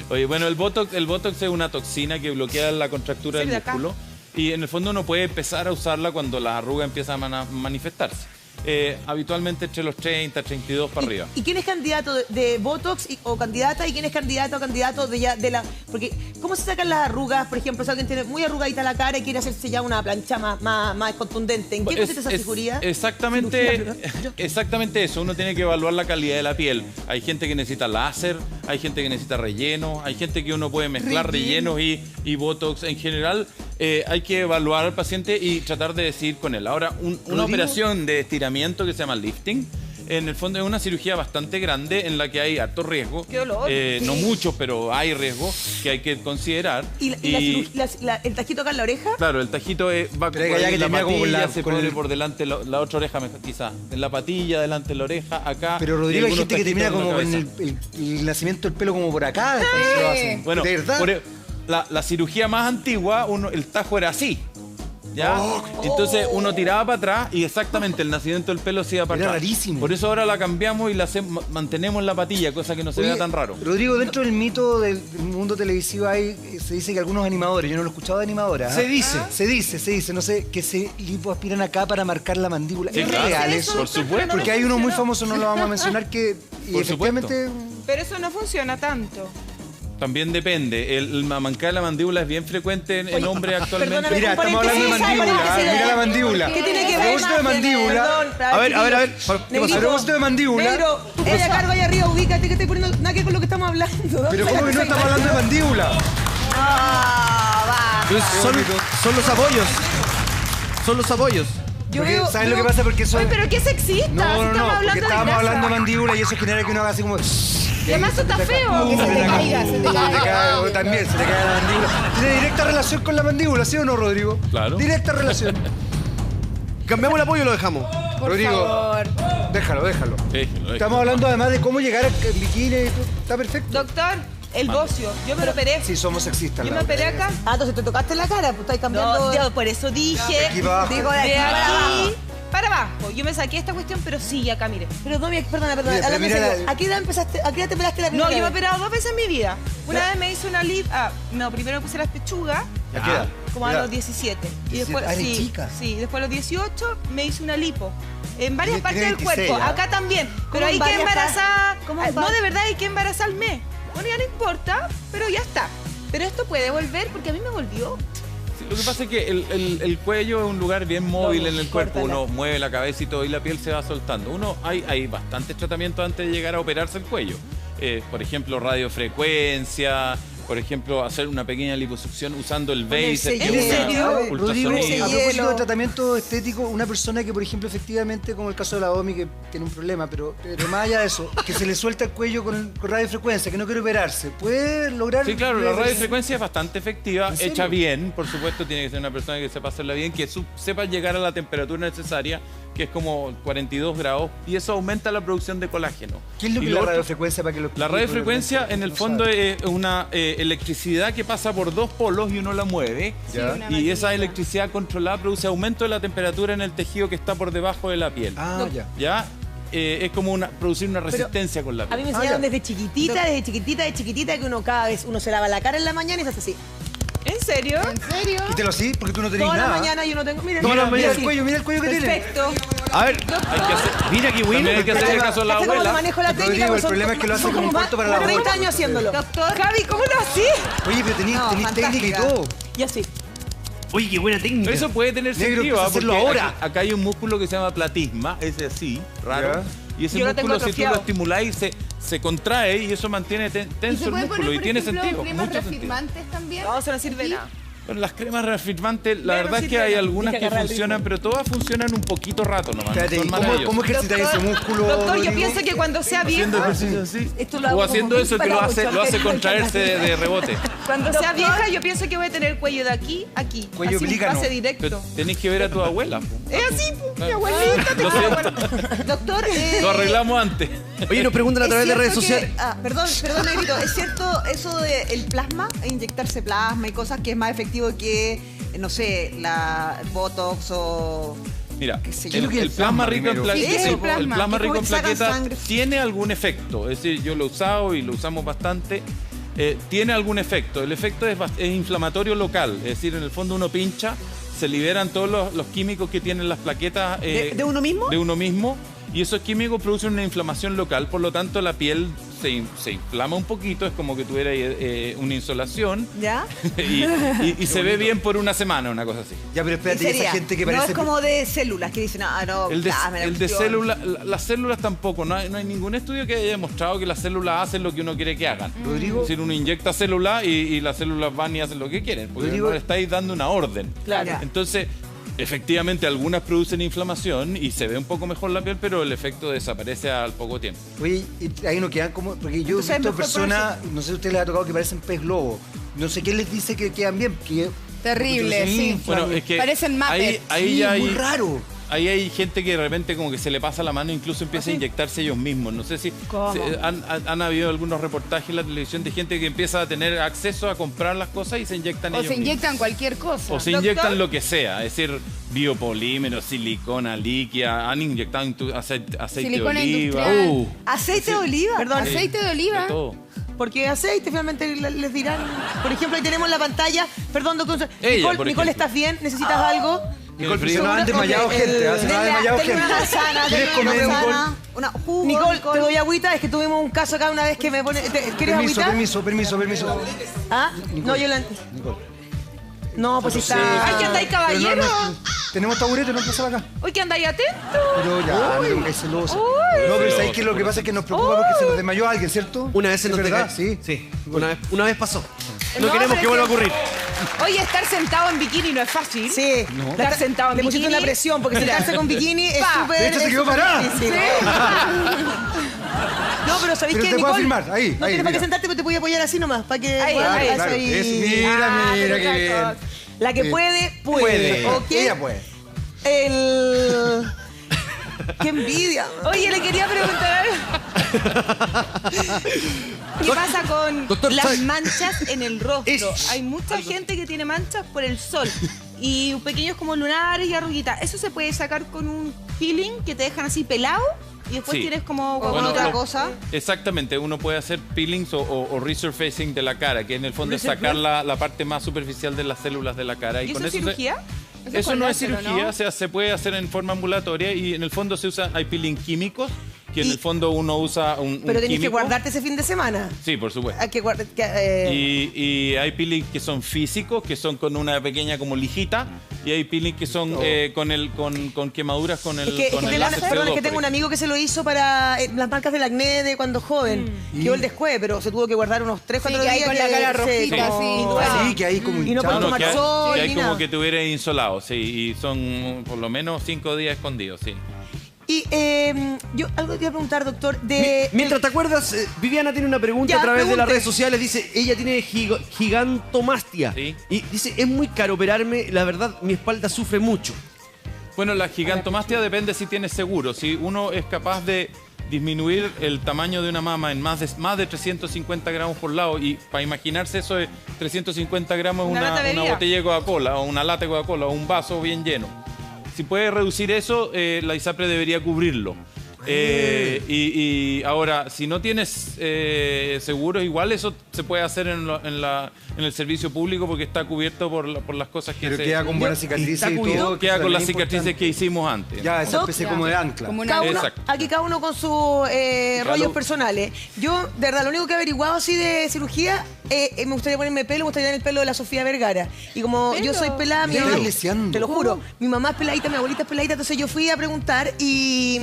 Oye, bueno, el Botox es una toxina que bloquea la contractura Sí, del de acá. músculo y en el fondo uno puede empezar a usarla cuando las arrugas empiezan a manifestarse. Habitualmente entre los 30, 32 para arriba. ¿Y quién es candidato de Botox o candidata? ¿Y quién es candidato o candidato de la...? Porque, ¿cómo se sacan las arrugas? Por ejemplo, si alguien tiene muy arrugadita la cara y quiere hacerse ya una plancha más contundente, ¿en qué consiste esa cirugía? Exactamente eso. Uno tiene que evaluar la calidad de la piel. Hay gente que necesita láser, hay gente que necesita relleno, hay gente que uno puede mezclar rellenos y Botox. En general, hay que evaluar al paciente y tratar de decidir con él. Ahora, una operación de estiramiento que se llama lifting, en el fondo es una cirugía bastante grande en la que hay harto riesgo. ¡Qué dolor! No mucho, pero hay riesgo que hay que considerar. ¿El tajito acá en la oreja? Claro, el tajito va Pero por ya ahí que en la termina como con patilla, la- se con pone el- por delante la otra oreja, quizás. En la patilla, delante de la oreja, acá. Pero Rodrigo, y hay algunos gente que termina tajitos como en la con cabeza. el nacimiento del pelo como por acá. después se lo hacen. Bueno, ¿de verdad? la cirugía más antigua, el tajo era así. ¿Ya? Oh. Entonces uno tiraba para atrás y exactamente el nacimiento del pelo se iba para Era atrás. rarísimo. Por eso ahora la cambiamos y mantenemos la patilla, cosa que no se Oye, vea tan raro. Rodrigo, dentro del mito del mundo televisivo se dice que algunos animadores, yo no lo he escuchado de animadora. ¿ah? Se dice, no sé, que se lipoaspiran acá para marcar la mandíbula. Sí, ¿Es claro. real Eso, eso? por supuesto. Porque hay uno muy famoso, no lo vamos a mencionar, que y Por efectivamente... Pero eso no funciona tanto. También depende. El mancar de la mandíbula es bien frecuente en hombres actualmente. perdóname, Mira, estamos hablando de mandíbula, mira la mandíbula. ¿Qué tiene que A ver? propósito de mandíbula, Perdón, A ver, ¿qué Negrito, a propósito de mandíbula, Negro, ella cargo allá arriba, ubícate que estoy poniendo nada que ver con lo que estamos hablando. pero ¿cómo que no estamos hablando de mandíbula? Son los apoyos. Son los apoyos. Yo Porque, veo, ¿sabes lo que pasa? Porque eso... Oye, pero qué sexista. si No, estamos porque hablando de estábamos grasa. hablando de mandíbula y eso genera que uno haga así como... Y además eso está feo. Que se te caiga, se te caiga. También se te cae la mandíbula. Tiene directa relación con la mandíbula, ¿sí o no, Rodrigo? Claro. Directa relación. ¿Cambiamos el apoyo o lo dejamos? Rodrigo, déjalo. Sí, Estamos hablando además de cómo llegar al bikini y todo. Está perfecto. Doctor, el bocio. Yo me lo operé. Sí, somos sexistas. Yo me Laura. operé acá. entonces te tocaste la cara, pues estáis cambiando. No, yo por eso dije. Aquí para abajo. Digo, de De aquí para abajo. aquí para abajo. Yo me saqué esta cuestión, pero sí, acá, mire. Pero Domi, perdona, Mira, pero hablando en mira serio, ¿a qué edad empezaste, a qué edad te operaste la No, primera yo me he vez? operado 2 veces en mi vida. Una vez me hice una no, primero me puse las pechugas, ¿A qué edad? como a Mira. los 17. Y 17, después, eres sí, chica. sí, después a los 18 me hice una lipo. En varias Tiene partes del 26, cuerpo, ¿ah? acá también. ¿Cómo Pero en hay que varias embarazar. ¿Cómo en No, va- de verdad hay que embarazar al mes. Bueno, ya no importa, pero ya está. Pero esto puede volver porque a mí me volvió. Sí, lo que pasa es que el cuello es un lugar bien móvil en el cuerpo. córtala. Uno mueve la cabeza y todo y la piel se va soltando. Hay bastantes tratamientos antes de llegar a operarse el cuello. Por ejemplo, radiofrecuencia. Por ejemplo, hacer una pequeña liposucción usando el Ponerse Vaser, que hielo. es ¿En serio? una Rodrigo, ultrasonido. a propósito hielo. de tratamiento estético, una persona que, por ejemplo, efectivamente, como el caso de la Domi, que tiene un problema, pero más allá de eso, que se le suelta el cuello con radiofrecuencia, que no quiere operarse, ¿puede lograr...? Sí, claro, la radiofrecuencia es bastante efectiva, ¿En serio? hecha bien, por supuesto, tiene que ser una persona que sepa hacerla bien, que sepa llegar a la temperatura necesaria, que es como 42 grados, y eso aumenta la producción de colágeno. ¿Qué es lo Y que es la otro- radiofrecuencia para que lo La radiofrecuencia, en el no fondo, sabe? es una electricidad que pasa por dos polos y uno la mueve. Ya. una Y esa maquinita. electricidad controlada produce aumento de la temperatura en el tejido que está por debajo de la piel. Ah, ya. ¿Ya? Es como producir una resistencia con la A piel. mí me enseñaron ya. desde chiquitita, que uno cada vez, uno se lava la cara en la mañana y se hace así. ¿En serio? ¿En serio? Quítelo así, porque tú no tenés Toda la nada. mañana yo no tengo. Miren, Mira, mira, mira así. el cuello que tiene. Perfecto. A ver, Hay que hacer, mira qué bueno. también hay que hacerle caso a la ¿Cachai cómo abuela. manejo la técnica? Rodrigo, Pues el problema es que lo hace son como un más- corto para la más de 30 abuela. años haciéndolo. Doctor, Javi, ¿cómo lo hacís? Oye, pero tenés técnica y todo. Y así. Oye, qué buena técnica. Pero eso puede tener Negro, sentido, empieza a ¿ah? hacerlo Porque ahora. acá hay un músculo que se llama platisma, ese así, raro. Ya. Y ese Yo lo tengo músculo, si tú lo atrofiado. estimuláis, se contrae y eso mantiene ¿Y tenso se el puede músculo. poner, Y por tiene ejemplo, sentido, cremas mucho sentido. reafirmantes también? No, eso no sirve ¿Sí? nada. Bueno, las cremas reafirmantes, la Bueno, verdad sí, es que hay bueno, algunas hay que que agarrar el funcionan, pero todas funcionan un poquito rato nomás. Espérate, Son ¿y maravillosas. ¿cómo ejercitas ese músculo? Doctor, yo Rodrigo? pienso que cuando sea Haciendo vieja, ejercicio así. Esto lo hago O haciendo como eso que para lo hace mucho. contraerse de rebote. cuando sea vieja, yo pienso que voy a tener cuello de aquí a aquí. Cuello así un pelícano. pase Pero directo. tenés que ver a tu abuela. Po. Es así, mi Claro. abuelita. Lo siento, Doctor, lo arreglamos antes. Oye, nos preguntan a través de redes ¿es sociales. cierto que- perdón, Negrito. ¿Es cierto eso del plasma? Inyectarse plasma y cosas que es más efectivo que, no sé, la Botox o... Mira, ¿Qué sé yo? el plasma rico en primero? plaquetas, Sí, el plasma. plasma Que rico como en que sacan plaquetas sangre. tiene algún efecto. Es decir, yo lo he usado y lo usamos bastante. Tiene algún efecto. El efecto es inflamatorio local. Es decir, en el fondo uno pincha, se liberan todos los químicos que tienen las plaquetas. ¿De uno mismo? De uno mismo. Y esos químicos producen una inflamación local, por lo tanto la piel se inflama un poquito, es como que tuviera una insolación ¿Ya? y se ve bien por una semana, una cosa así. Ya, pero ¿Y espérate, y sería? esa gente que No parece... es como de células que dicen, no, El de, plasma, la el de cuestión. células, las células tampoco, no hay ningún estudio que haya demostrado que las células hacen lo que uno quiere que hagan. Rodrigo. Es decir, uno inyecta células y las células van y hacen lo que quieren, porque Rodrigo. no le estáis dando una orden. Claro. Entonces, efectivamente, algunas producen inflamación y se ve un poco mejor la piel, pero el efecto desaparece al poco tiempo. Oye, y ahí no quedan como... Porque yo he Entonces, visto mejor personas, no sé si a ustedes les ha tocado que parecen pez globo. No sé qué les dice que quedan bien. Terrible, porque se sí. inflan. Bueno, es que Parecen Muppets. ahí Sí, ya muy hay, raro. ahí hay gente que de repente como que se le pasa la mano e incluso empieza a inyectarse ellos mismos. No sé si han habido algunos reportajes en la televisión de gente que empieza a tener acceso a comprar las cosas y se inyectan O ellos se mismos. inyectan cualquier cosa. O se inyectan lo que sea, es decir, biopolímeros, silicona líquida, han inyectado aceite de Silicona oliva, industrial. ¿Aceite de oliva? Perdón. Aceite de de oliva. todo. Porque aceite finalmente les dirán. Por ejemplo, ahí tenemos la pantalla. Perdón, doctor. Ella, Nicole, por Nicole, ejemplo. ¿estás bien? ¿Necesitas algo? Nicole, frío. pero se nos han desmayado Ok, gente. Se nos han desmayado Tengo una gente. manzana, ¿Quieres tengo una comer, manzana, una jugo, Nicole, te doy agüita. Es que tuvimos un caso acá una vez que me pone. ¿Quieres agüita? Permiso. ¿Ah? No, yo la. Nicole. No, pues está. Ay, que andáis caballero. Tenemos taburete, no empezar acá. Hoy que andáis atento. Pero ya, no tengo que ser celosa. No, pero ¿sabes qué? Lo que pasa es que nos preocupa porque se nos desmayó alguien, ¿cierto? Una vez se ¿Es nos verdad? desmayó. Sí. Una vez pasó. No, No, queremos pero que vuelva a es que- ocurrir. Oye, estar sentado en bikini no es fácil. Sí. Estar sentado en Le pusiste bikini. una presión porque sentarse con bikini es Pa. súper. De hecho, se es quedó súper parada. difícil. No, pero ¿sabéis Pero qué, te puedo Nicole? afirmar, ahí, No tienes ahí, para qué mira. sentarte, pero te voy a apoyar así nomás. Para que. Ahí, bueno, ahí, eso claro. ahí. Mira, pero qué bien. claro. La que Sí. puede, puede. Puede. ¿Ok? Ella puede. El. ¡Qué envidia! Oye, le quería preguntar. ¿Qué pasa con Doctor, las ¿sabe? manchas en el rostro? Es- Hay mucha gente que tiene manchas por el sol y pequeños como lunares y arruguitas. ¿Eso se puede sacar con un peeling que te dejan así pelado? Y después Sí. tienes como O con Bueno, otra lo- cosa. Exactamente, uno puede hacer peelings o resurfacing de la cara, que en el fondo es sacar la parte más superficial de las células de la cara. ¿Y con eso es se- cirugía? Eso con no es láser, ¿o cirugía, no? o sea, se puede hacer en forma ambulatoria y en el fondo hay peeling químicos, que en Y- el fondo uno usa un Pero tenés que químico. guardarte ese fin de semana. Sí, por supuesto. Hay que guardar. Y hay peelings que son físicos, que son con una pequeña como lijita, y hay peelings que son con quemaduras con el Es que, con el tengo, láser perdón, es que CO2, tengo un por amigo que se lo hizo para las marcas del acné de cuando joven. Quedó el descueve, pero se tuvo que guardar unos 3-4 Sí, que hay días. con la cara rojita, como- sí, bueno. Sí, que hay como Y no ejemplo. puede hinchado. tomar que hay, sol que hay ni como nada. que tuviera insolado, sí, y son por lo menos 5 días escondidos, sí. Y yo algo te iba a preguntar, doctor, Mientras te acuerdas, Viviana tiene una pregunta Ya, a través de las pregunte. redes sociales. Dice, ella tiene gigantomastia. Sí. Y dice, es muy caro operarme. La verdad, mi espalda sufre mucho. Bueno, la gigantomastia depende si tienes seguro. Si uno es capaz de disminuir el tamaño de una mama en más de 350 gramos por lado, y para imaginarse eso es 350 gramos Una lata de una bebida. botella de Coca-Cola o una lata de Coca-Cola o un vaso bien lleno. Si puede reducir eso, la ISAPRE debería cubrirlo. Y ahora, si no tienes seguros, igual eso se puede hacer en el servicio público porque está cubierto por las cosas que Pero se... queda con buenas cicatrices y cuidado, todo. que queda es con las también cicatrices importante. que hicimos antes. Ya, esa especie como de ancla. Como una... Cada uno, Exacto. aquí cada uno con sus rollos personales. Yo, de verdad, lo único que he averiguado así de cirugía, me gustaría ponerme pelo, me gustaría tener el pelo de la Sofía Vergara. Y como yo soy pelada, mi ¿Pelo? mamá, Leseando. te lo juro, mi mamá es peladita, mi abuelita es peladita, entonces yo fui a preguntar y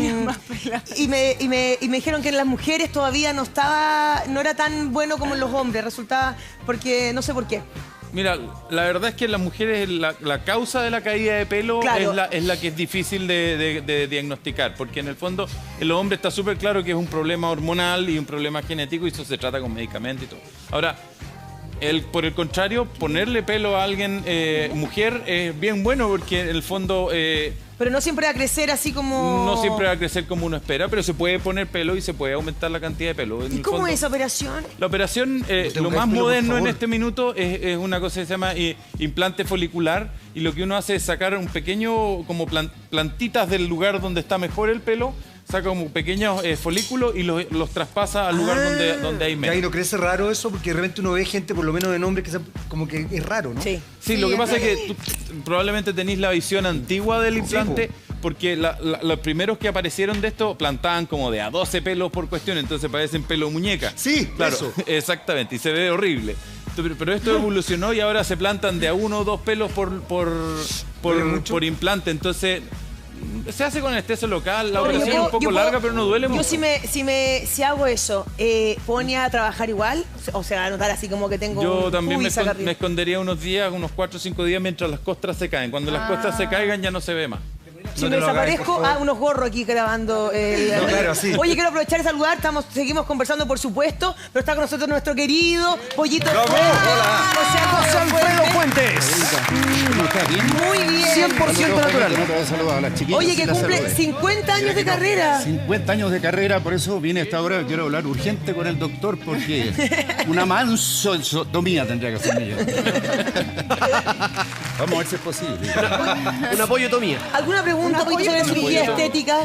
me dijeron que en las mujeres todavía no era tan bueno como en los hombres, resultaba, porque no sé por qué. Mira, la verdad es que en las mujeres la causa de la caída de pelo Claro. es la que es difícil de diagnosticar, porque en el fondo en los hombres está súper claro que es un problema hormonal y un problema genético y eso se trata con medicamentos y todo. Ahora, por el contrario, ponerle pelo a alguien, mujer, es bien bueno porque en el fondo... Pero no siempre va a crecer así como... no siempre va a crecer como uno espera, pero se puede poner pelo y se puede aumentar la cantidad de pelo. En ¿Y el cómo fondo, es esa operación? la operación, te lo buscáis más pelo, por moderno en favor. este minuto es una cosa que se llama implante folicular y lo que uno hace es sacar un pequeño, como plantitas del lugar donde está mejor el pelo, saca como pequeños folículos y los traspasa al lugar donde hay Y ahí menos. no crece raro eso, porque de repente uno ve gente, por lo menos de nombre, como que es raro, ¿no? Sí. Sí, lo que pasa es que tú probablemente tenéis la visión antigua del implante, porque los primeros que aparecieron de esto plantaban como de a 12 pelos por cuestión, entonces parecen pelo muñeca. Sí, claro, eso. exactamente, y se ve horrible. Pero esto evolucionó y ahora se plantan de a 1 o 2 pelos por implante, entonces se hace con anestesia local, la operación es un poco larga, pero no duele mucho. Si hago eso, ¿puedo ir a trabajar igual? O sea, notar así como que tengo Yo un también pubis acá arriba. me escondería unos días, unos 4 o 5 días mientras las costras se caen. Cuando las costras se caigan ya no se ve más. Si No me te lo hagas, desaparezco, por favor. unos gorros aquí grabando. No, claro, sí. Oye, quiero aprovechar y saludar. Seguimos conversando, por supuesto, pero está con nosotros nuestro querido Pollito. José Alfredo Fuentes. ¿Cómo está? ¿Bien? Muy bien. 100% natural. No te había saludado a las chiquillas. Oye, sí que las cumple saludé. 50 años de carrera. 50 años de carrera, por eso vine a esta hora. Quiero hablar urgente con el doctor porque una mansotomía tendría que hacerme yo. Vamos a ver si es posible. Una pollotomía. ¿Alguna pregunta, Pollito, sobre cirugía estética?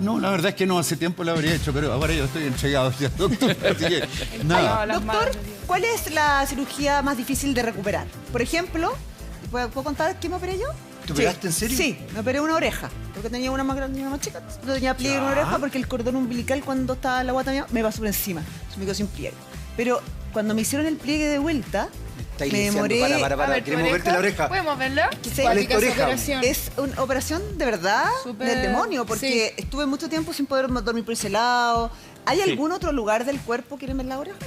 No, la verdad es que no, hace tiempo lo habría hecho, pero ahora yo estoy entregado ya, doctor. Así que, nada. Doctor, ¿cuál es la cirugía más difícil de recuperar? Por ejemplo, ¿puedo contar qué me operé yo? ¿Te operaste en serio? Sí, me operé una oreja, porque tenía una más grande y una más chica. No tenía pliegue en una oreja porque el cordón umbilical cuando estaba en la guata mía me pasó por encima. Se me quedó sin pliegue. Pero cuando me hicieron el pliegue de vuelta, Estáis me lisiando. demoré... Para, queremos verte la oreja. ¿Podemos verla? ¿Cuál es tu oreja? Es una operación de verdad Súper- del demonio, porque estuve mucho tiempo sin poder dormir por ese lado. ¿Hay Sí. algún otro lugar del cuerpo que verme la oreja?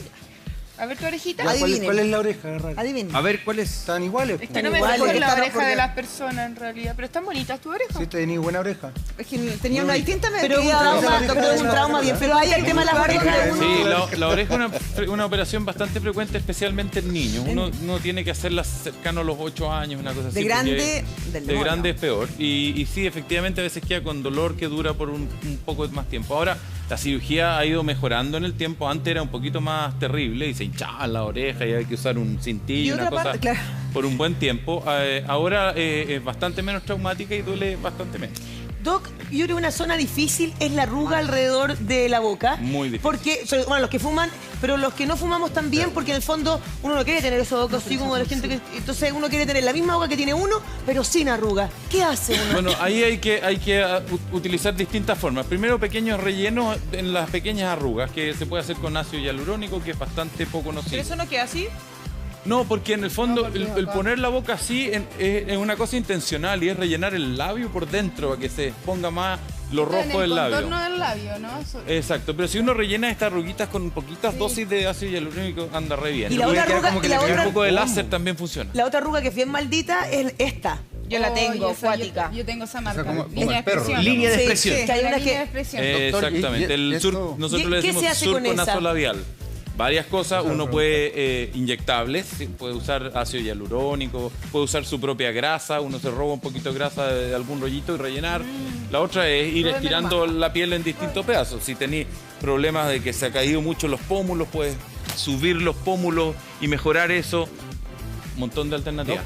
A ver tu orejita. Ya, Adivinen. ¿Cuál es la oreja? Raro? Adivinen. A ver, ¿cuál es? Están iguales. Es que no me iguales, fijo en la están- oreja porque- de las personas en realidad, pero están bonitas tu oreja. Sí, tenéis buena oreja. Es que tenía una distinta, me Pero es un quería dar trauma, una- pero es un trauma bien. Pero hay el tema de las orejas. Sí, la oreja es una operación bastante frecuente, especialmente en niños. Uno tiene que hacerla cercano a los 8 años, una cosa así. De grande, porque del de demonio. grande es peor. Y sí, efectivamente, a veces queda con dolor que dura por un poco más tiempo. Ahora, la cirugía ha ido mejorando en el tiempo. Antes era un poquito más terrible y se hinchaban la oreja y hay que usar un cintillo, Y una otra cosa, parte, claro. por un buen tiempo. Ahora es bastante menos traumática y duele bastante menos. Doc, yo creo que una zona difícil es la arruga alrededor de la boca. Muy difícil. Porque, bueno, los que fuman, pero los que no fumamos también, porque en el fondo uno no quiere tener esos ojos así como de la gente que... Entonces uno quiere tener la misma boca que tiene uno, pero sin arruga. ¿Qué hace uno? Bueno, ahí hay que utilizar distintas formas. Primero, pequeños rellenos en las pequeñas arrugas, que se puede hacer con ácido hialurónico, que es bastante poco Pero nocivo. eso no queda así. No, porque en el fondo el poner la boca así es una cosa intencional y es rellenar el labio por dentro para que se ponga más lo rojo del En el labio. contorno del labio, ¿no? Exacto, pero si uno rellena estas arruguitas con poquitas dosis de ácido hialurónico, anda re bien. Y la Voy a otra quedar arruga, como que y la le Y queda otra, un poco de láser también funciona. la otra arruga que es bien maldita es esta. Yo la tengo, esa, acuática. Yo tengo esa marca. como Línea el perro, expresión. Línea de Sí, expresión. sí, que hay La una línea de que... expresión. Exactamente, y nosotros le ¿Qué decimos se hace con surco esa? nasolabial. Varias cosas, uno puede inyectables, sí, puede usar ácido hialurónico, puede usar su propia grasa, uno se roba un poquito de grasa de algún rollito y rellenar. La otra es ir estirando la piel en distintos pedazos. Si tenéis problemas de que se ha caído mucho los pómulos, puedes subir los pómulos y mejorar eso. Un montón de alternativas.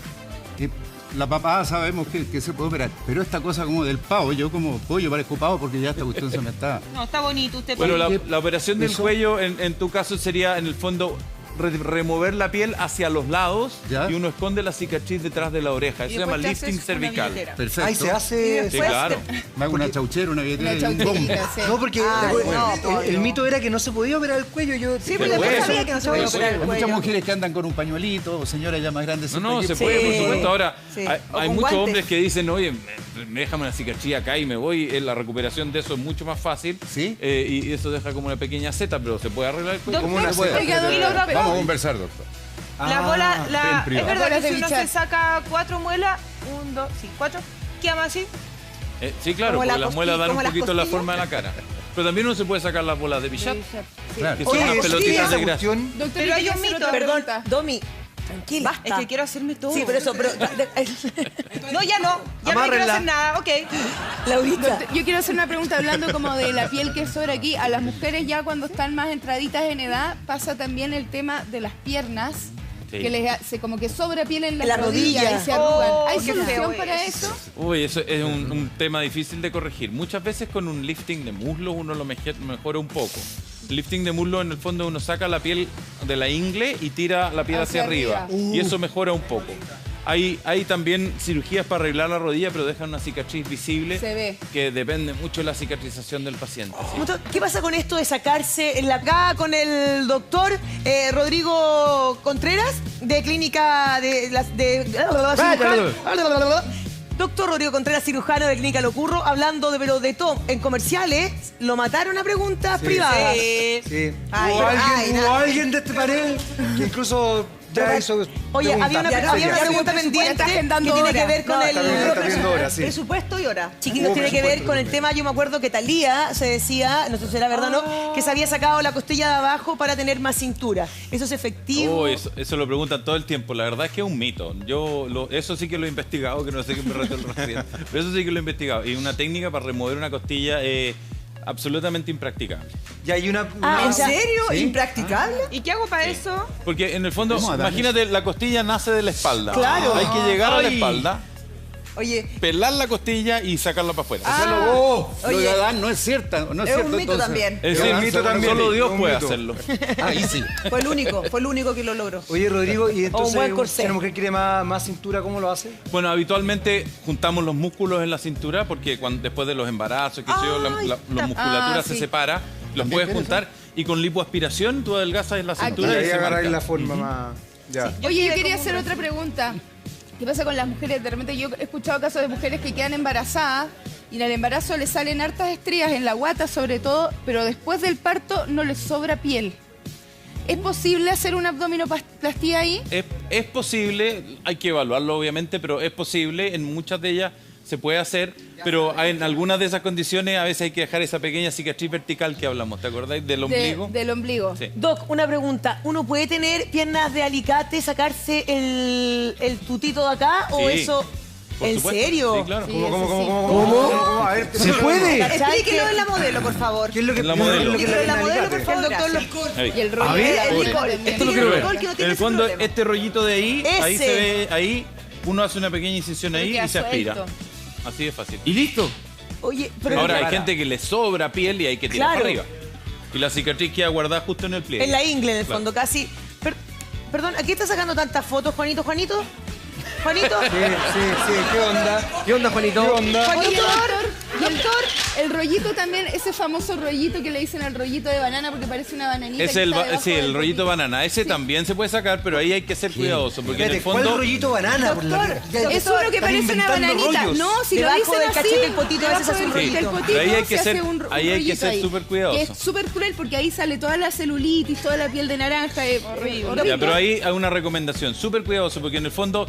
La papada sabemos que se puede operar, pero esta cosa como del pavo, yo como pollo parezco pavo porque ya esta cuestión se me está... No, está bonito. Usted Bueno, puede- la operación del Eso. cuello en tu caso sería en el fondo remover la piel hacia los lados ¿Ya? y uno esconde la cicatriz detrás de la oreja. Eso y se llama después te lifting haces una cervical. billetera. Perfecto. Ahí se hace... Sí, claro. Me hago una chauchera, una billetera Una y un bombo. chaucherita, sí. No, porque el mito era que no se podía operar el cuello. Yo Sí, Se pero después puede. sabía que no se podía Se operar puede. el Hay muchas cuello. mujeres que andan con un pañuelito, o señoras ya más grandes. No, se siempre puede, por Sí. supuesto. Ahora, Sí. hay O con muchos guantes. hombres que dicen, oye, déjame una cicatriz acá y me voy, la recuperación de eso es mucho más fácil. ¿Sí? Y eso deja como una pequeña seta, pero se puede arreglar el cuello. Como una Doctor, puede. Oiga, doctor, Vamos a conversar, doctor. La bola, en privado. es verdad Bolas que de si uno bichar. se saca 4 muelas, 1, 2, 4, queda más así. Sí, claro, Como la porque las muelas dan un como las poquito la costillas. forma de la cara. Pero también uno se puede sacar las bolas de billar, Claro. que son Oye, unas ¿sí pelotitas esa de grasa. cuestión? Doctor, Pero yo hay quería un hacer mito. otra Perdón, pregunta. Domi, tranquila. Es que quiero hacerme todo. Sí, por eso, pero... No, ya no. Ya no quiero hacer nada. Ok. Laurita. Doctor, yo quiero hacer una pregunta hablando como de la piel que sobra aquí. A las mujeres ya cuando están más entraditas en edad pasa también el tema de las piernas. Sí. Que como que sobra piel en En las la rodillas rodilla. y se arrugan. Oh, ¿Hay qué solución feo para es. eso? Uy, eso es un tema difícil de corregir. Muchas veces con un lifting de muslos uno lo mejora un poco. El lifting de muslo en el fondo uno saca la piel de la ingle y tira la piel hacia arriba. Y eso mejora un poco. Hay también cirugías para arreglar la rodilla, pero dejan una cicatriz visible. Se ve. Que depende mucho de la cicatrización del paciente. ¿sí? ¿Qué pasa con esto de sacarse en la acá con el doctor Rodrigo Contreras de clínica Doctor Rodrigo Contreras, cirujano de Clínica Locurro, hablando de todo. En comerciales lo mataron a preguntas privadas. Sí. Ay, Hubo alguien de este panel que incluso ya hizo. Oye, había una pregunta pendiente está que agendando tiene que horas. ver con No, el... también está viendo ahora, sí. Presupuesto y hora. Chiquitos, Hubo tiene que ver presupuesto con el también. tema, yo me acuerdo que Thalía se decía, no sé si era verdad o no, que se había sacado la costilla de abajo para tener más cintura. ¿Eso es efectivo? Oh, eso lo preguntan todo el tiempo. La verdad es que es un mito. Eso sí que lo he investigado, que no sé qué me reto el recién. Pero eso sí que lo he investigado. Y una técnica para remover una costilla absolutamente impracticable. Y hay una. ¿En serio? ¿Sí? ¿Impracticable? ¿Y qué hago para eso? Porque en el fondo, Vamos a darle. imagínate, la costilla nace de la espalda. Claro. Hay que llegar a la Ay. espalda, Oye, pelar la costilla y sacarla para afuera. Lo oye. de Adán no es cierta, no es Es cierto. un mito entonces. también. Es Es decir, un mito también. solo Dios Es un puede mito. hacerlo. Ahí sí. fue el único que lo logró. Oye, Rodrigo, y entonces, buen corsé. si una mujer quiere más cintura, ¿cómo lo hace? Bueno, habitualmente juntamos los músculos en la cintura porque después de los embarazos, qué sé yo, la musculatura se sí. separa, los puedes juntar y con lipoaspiración tú adelgazas en la Y cintura y ahí se agarráis marca. la forma más. Ya. Oye, yo quería hacer otra pregunta. ¿Qué pasa con las mujeres? De repente yo he escuchado casos de mujeres que quedan embarazadas y en el embarazo les salen hartas estrías en la guata sobre todo, pero después del parto no les sobra piel. ¿Es posible hacer una abdominoplastía ahí? Es posible, hay que evaluarlo obviamente, pero es posible, en muchas de ellas se puede hacer, pero en algunas de esas condiciones a veces hay que dejar esa pequeña cicatriz vertical que hablamos, ¿te acordáis? Del ombligo. Del ombligo. Sí. Doc, una pregunta. ¿Uno puede tener piernas de alicate, sacarse el tutito de acá? ¿O Sí, eso? por ¿En supuesto. serio? Sí, claro. Sí, ¿Cómo? A ver, ¿Se puede? Explíquelo en la modelo, por favor. ¿Qué es lo que La modelo. qué es lo Explíquelo que en la modelo, por alicate? favor. El doctor gracias. Ahí. Y el rollo A ver, de Nicole, también. esto lo quiero ver. Nicole, que no En tiene el ese fondo, problema. este rollito de ahí, ahí Ese. se ve, ahí uno hace una pequeña incisión ahí Queda y se aspira. suelto. Así de fácil. ¿Y listo? Oye, pero Ahora hay Para. gente que le sobra piel y hay que tirar Claro. para arriba. Y la cicatriz queda guardada justo en el pliegue. en la ingle, en el Claro. fondo, casi. Perdón, ¿aquí está sacando tantas fotos, Juanito? ¿Juanito? ¿Juanito? Sí, ¿qué onda? ¿Qué onda, Juanito? ¿Qué onda? Oye, doctor, el rollito también, ese famoso rollito que le dicen al rollito de banana porque parece una bananita. Es que el, está debajo sí, el del rollito banana. Ese también se puede sacar, pero ahí hay que ser cuidadoso. Porque en el Espérate, ¿cuál fondo. rollito banana? Por la- Doctor, ya- es uno que están parece una inventando bananita. rollos. No, si Debajo lo dicen del así. cachete, el potito, a veces debajo hace un del- rollito. del potito Pero ahí hay se que ser- hace un ahí hay que rollito ser ahí. súper cuidadoso. Que es súper cruel porque ahí sale toda la celulitis, toda la piel de naranja. Horrible. Ya, pero ahí hay una recomendación, súper cuidadoso, porque en el fondo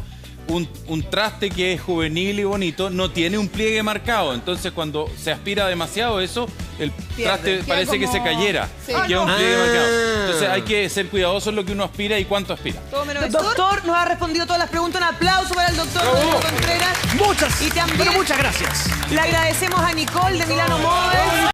un traste que es juvenil y bonito no tiene un pliegue marcado. Entonces cuando se aspira demasiado eso, el traste Queda parece que se como- cayera. Sí. Queda un pliegue Ah. marcado. Entonces hay que ser cuidadoso en lo que uno aspira y cuánto aspira. Todo menos eso. Doctor, nos ha respondido todas las preguntas. Un aplauso para el doctor Rodrigo Contreras. Muchas. Y también Pero muchas gracias. le agradecemos a Nicole de Milano Models.